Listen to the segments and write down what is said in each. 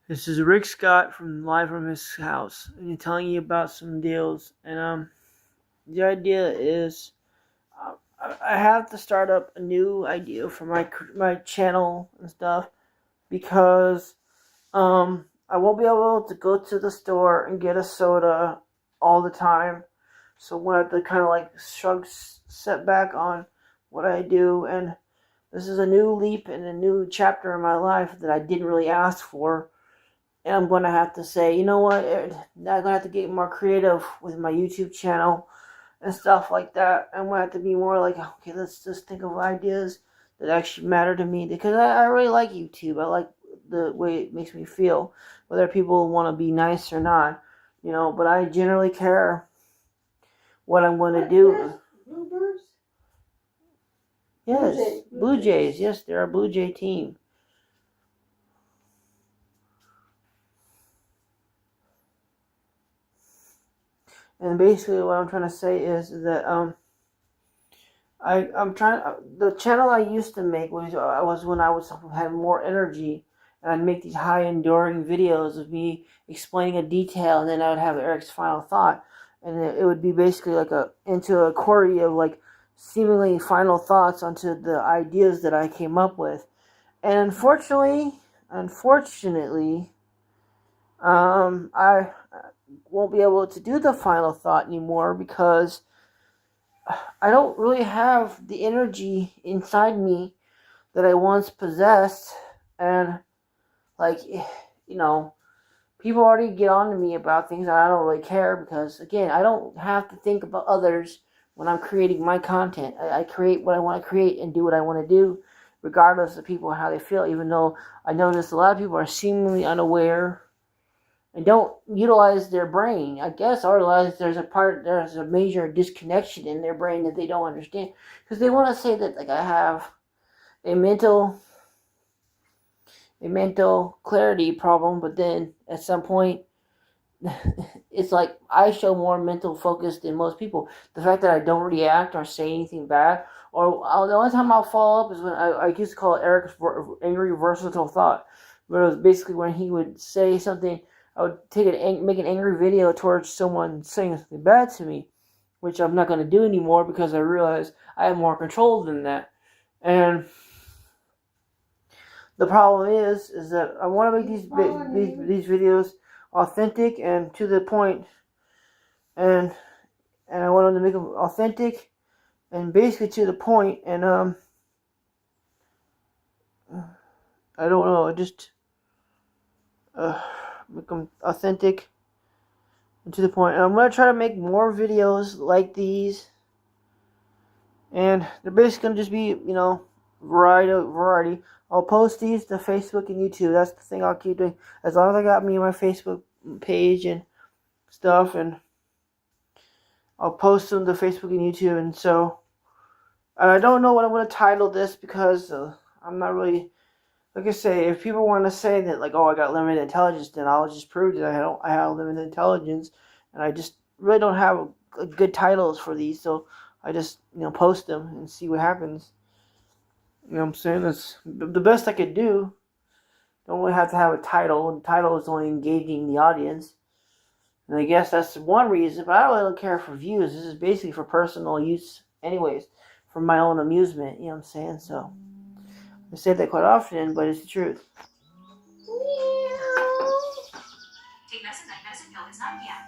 This is Rick Scott live from his house, and he's telling you about some deals. And the idea is, I have to start up a new idea for my channel and stuff because I won't be able to go to the store and get a soda all the time. So I'm gonna have to kind of like set back on what I do, and this is a new leap and a new chapter in my life that I didn't really ask for. And I'm going to have to say, you know what, I'm going to have to get more creative with my YouTube channel and stuff like that. I'm going to have to be more like, okay, let's just think of ideas that actually matter to me. Because I really like YouTube. I like the way it makes me feel, whether people want to be nice or not, but I generally care what I'm going to do. Bluebirds? Yes, Blue Jays. Yes, they're a Blue Jay team. And basically, what I'm trying to say is that the channel I used to make was when I had more energy, and I'd make these high enduring videos of me explaining a detail, and then I would have Eric's final thought, and it would be basically like into a query of like seemingly final thoughts onto the ideas that I came up with. And unfortunately, I won't be able to do the final thought anymore because I don't really have the energy inside me that I once possessed. And like, people already get on to me about things that I don't really care because, again, I don't have to think about others when I'm creating my content. I create what I want to create and do what I want to do, regardless of people and how they feel, even though I notice a lot of people are seemingly unaware and don't utilize their brain. I guess I realize there's a major disconnection in their brain that they don't understand. Because they want to say that like I have a mental clarity problem, but then at some point it's like I show more mental focus than most people. The fact that I don't react or say anything bad, or the only time I'll follow up is when I used to call it Eric's angry versatile thought, but it was basically when he would say something. I would make an angry video towards someone saying something bad to me, which I'm not going to do anymore because I realize I have more control than that. And the problem is that I want to make these videos authentic and to the point, and I want them to make them authentic and basically to the point. And I don't know, just make them authentic and to the point. And I'm going to try to make more videos like these. And they're basically going to just be, variety. I'll post these to Facebook and YouTube. That's the thing I'll keep doing. As long as I got me on my Facebook page and stuff. And I'll post them to Facebook and YouTube. And so, I don't know what I'm going to title this because I'm not really... Like I say, if people want to say that, like, oh, I got limited intelligence, then I'll just prove that I have limited intelligence, and I just really don't have good titles for these, so I just, post them and see what happens. You know what I'm saying? That's the best I could do. Don't really have to have a title, and the title is only engaging the audience. And I guess that's one reason, but I really don't care for views. This is basically for personal use anyways, for my own amusement, you know what I'm saying? So... I say that quite often, but it's the truth. Take medicine, that medicine pill is not yet.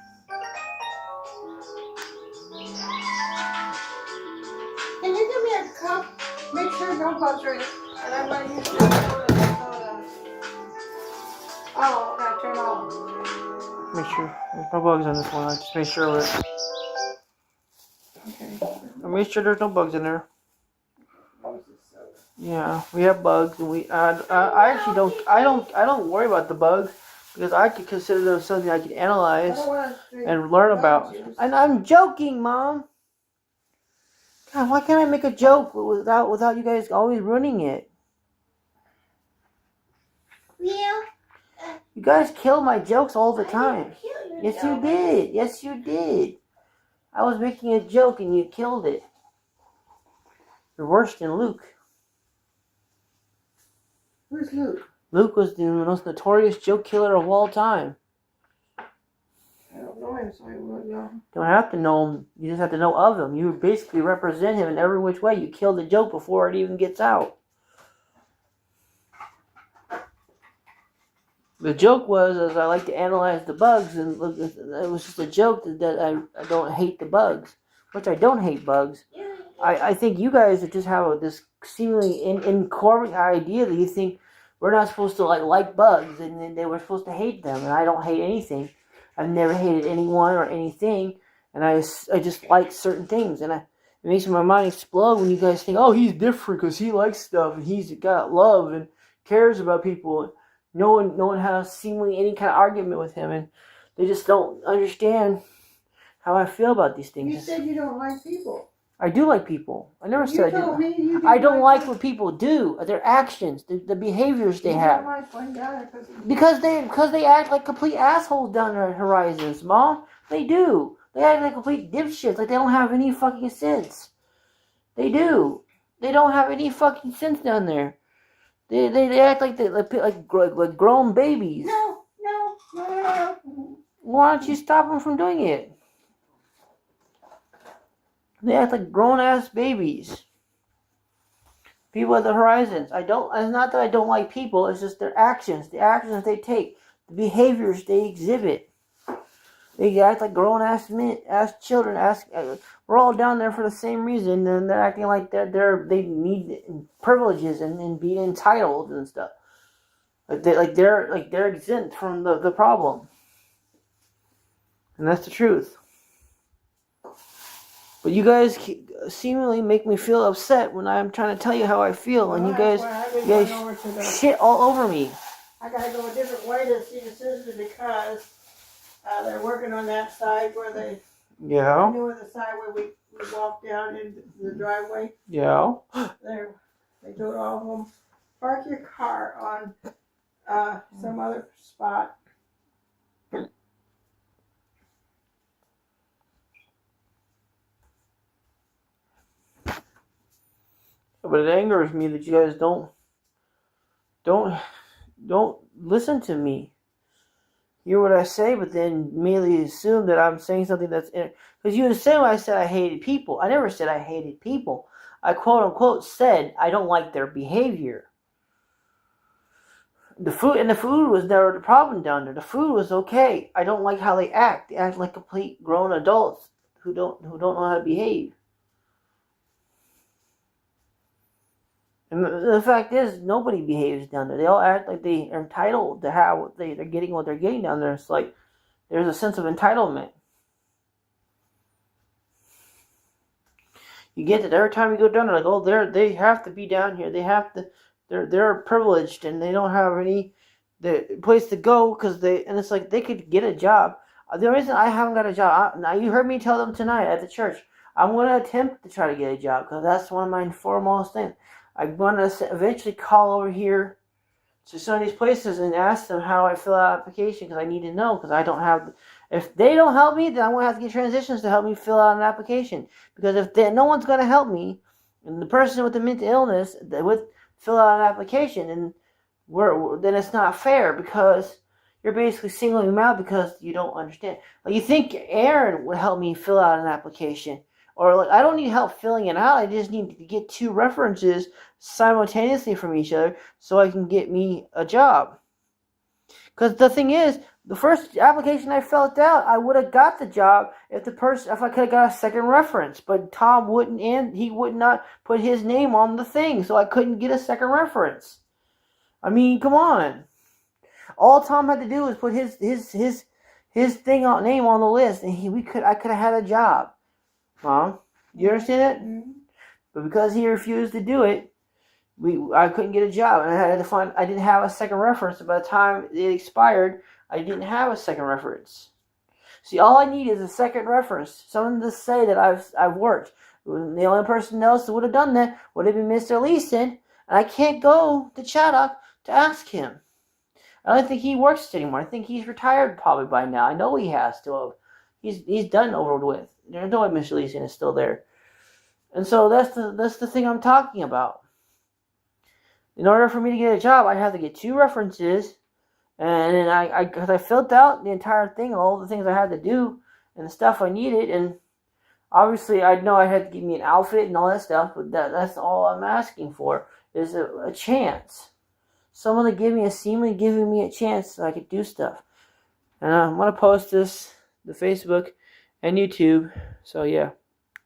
Can you give me a cup? Make sure no bugs are in it. And I'm going to use soda. Oh, now turn off. Make sure there's no bugs on this one. I just made sure of it. Okay. I made sure there's no bugs in there. Yeah, we have bugs, and I actually don't worry about the bugs because I could consider them something I could analyze and learn about. And I'm joking, Mom. God, why can't I make a joke without you guys always ruining it? Well, you guys kill my jokes all the time. Yes, you did. Yes, you did. I was making a joke and you killed it. You're worse than Luke. Where's Luke? Luke was the most notorious joke killer of all time. I don't know him, so I wouldn't know. You don't have to know him. You just have to know of him. You basically represent him in every which way. You kill the joke before it even gets out. The joke was, as I like to analyze the bugs, and look, it was just a joke that I don't hate the bugs, which I don't hate bugs. I think you guys just have this seemingly incorrect idea that you think we're not supposed to like bugs, and then they were supposed to hate them, and I don't hate anything. I've never hated anyone or anything, and I just like certain things, and it makes my mind explode when you guys think, oh, he's different because he likes stuff, and he's got love and cares about people. No one has seemingly any kind of argument with him, and they just don't understand how I feel about these things. You said you don't like people. I do like people. I never said I told me you didn't. didn't I don't like them. what people do, their actions, the behaviors they You have. don't like one guy Because they act like complete assholes down their horizons, Mom. They do. They act like complete dipshits, like they don't have any fucking sense. They do. They don't have any fucking sense down there. They act like grown babies. No. Why don't you stop them from doing it? They act like grown-ass babies. People at the horizons. It's not that I don't like people, it's just their actions. The actions they take. The behaviors they exhibit. They act like grown-ass men, children. We're all down there for the same reason, and they're acting like they need privileges and being entitled and stuff. They're exempt from the problem. And that's the truth. But you guys seemingly make me feel upset when I'm trying to tell you how I feel, and you guys shit all over me. I gotta go a different way to see the sister because they're working on that side where they. Yeah. You know the side where we walk down into the driveway. Yeah. They told all of them, park your car on some other spot. But it angers me that you guys don't listen to me. Hear what I say, but then immediately assume that I'm saying something that's because you assume I said I hated people. I never said I hated people. I quote unquote said I don't like their behavior. The food was never the problem down there. The food was okay. I don't like how they act. They act like complete grown adults who don't know how to behave. And the fact is, nobody behaves down there. They all act like they are entitled to have what they're getting what they're getting down there. It's like there's a sense of entitlement. You get that every time you go down there, like, oh, they have to be down here. They have to. They're privileged and they don't have any the place to go and it's like they could get a job. The reason I haven't got a job now, you heard me tell them tonight at the church. I'm going to attempt to try to get a job because that's one of my foremost things. I'm going to eventually call over here to some of these places and ask them how I fill out an application because I need to know because I don't have. If they don't help me, then I'm going to have to get transitions to help me fill out an application because no one's going to help me, and the person with the mental illness fill out an application, and then it's not fair because you're basically singling them out because you don't understand. Like you think Aaron would help me fill out an application. Or like I don't need help filling it out. I just need to get 2 references simultaneously from each other so I can get me a job. Because the thing is, the first application I filled out, I would have got the job if I could have got a second reference. But Tom wouldn't, and he would not put his name on the thing, so I couldn't get a second reference. I mean, come on. All Tom had to do was put his name on the list, and I could have had a job. Mom, you understand it? Mm-hmm. But because he refused to do it, I couldn't get a job, and I didn't have a second reference. And by the time it expired, I didn't have a second reference. See, all I need is a second reference, someone to say that I've worked. The only person else that would have done that would have been Mr. Leeson, and I can't go to Chaddock to ask him. I don't think he works anymore. I think he's retired probably by now. I know he has to have. He's done over with. There's no way Mr. Leeson is still there. And so that's the thing I'm talking about. in order for me to get a job, I'd have to get 2 references, and then because I filled out the entire thing, all the things I had to do, and the stuff I needed, and obviously I know I had to give me an outfit and all that stuff, but that's all I'm asking for, is a chance. Someone to give me seemingly giving me a chance so I could do stuff. And I'm going to post this to Facebook and YouTube, so yeah.